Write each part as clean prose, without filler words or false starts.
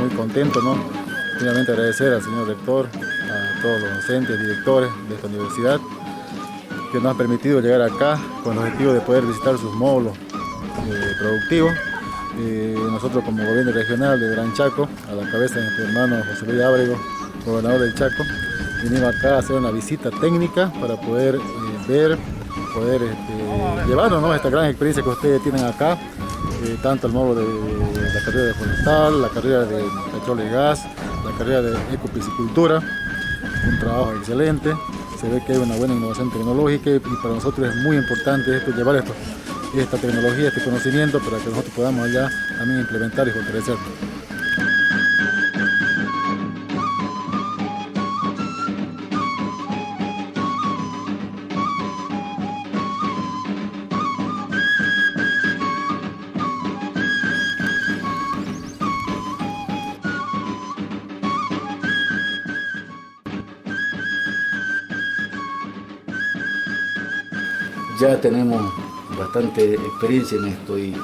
muy contento, ¿no? Finalmente agradecer al señor rector, a todos los docentes, directores de esta universidad, que nos han permitido llegar acá con el objetivo de poder visitar sus módulos productivos. Nosotros como gobierno regional de Gran Chaco, a la cabeza de nuestro hermano José Luis Ábrego, gobernador del Chaco, vinimos acá a hacer una visita técnica para poder ver, poder llevarnos, ¿no?, esta gran experiencia que ustedes tienen acá, tanto el módulo de la carrera de forestal, la carrera de petróleo y gas, la carrera de ecopiscicultura, un trabajo excelente. Se ve que hay una buena innovación tecnológica y para nosotros es muy importante esto, llevar esta tecnología, este conocimiento para que nosotros podamos allá también implementar y fortalecer. Ya tenemos bastante experiencia en esto y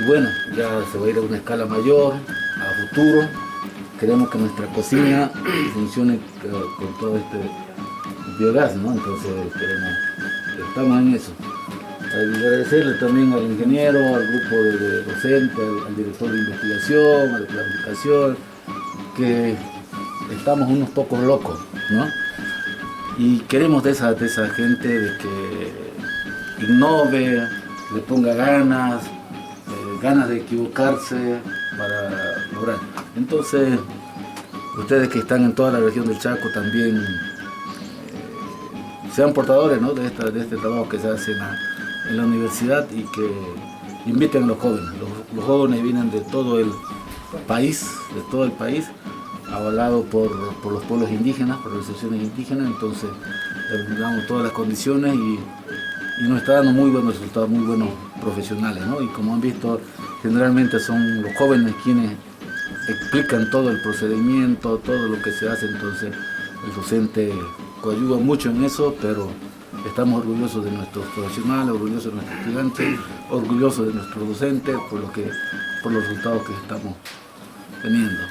bueno, ya se va a ir a una escala mayor, a futuro. Queremos que nuestra cocina funcione con todo este biogás, ¿no? Entonces estamos en eso. Agradecerle también al ingeniero, al grupo de docentes, al director de investigación, a la planificación, que estamos unos pocos locos, ¿no? Y queremos de esa gente de que innove, le ponga ganas de equivocarse para lograr. Entonces, ustedes que están en toda la región del Chaco también sean portadores, ¿no?, de este trabajo que se hace en la universidad y que inviten a los jóvenes. Los jóvenes vienen de todo el país, avalado por los pueblos indígenas, por las asociaciones indígenas. Entonces les damos todas las condiciones y nos está dando muy buenos resultados, muy buenos profesionales, ¿no? Y como han visto, generalmente son los jóvenes quienes explican todo el procedimiento, todo lo que se hace. Entonces el docente coadyuva mucho en eso, pero estamos orgullosos de nuestros profesionales, orgullosos de nuestros estudiantes, orgullosos de nuestros docentes por los resultados que estamos teniendo.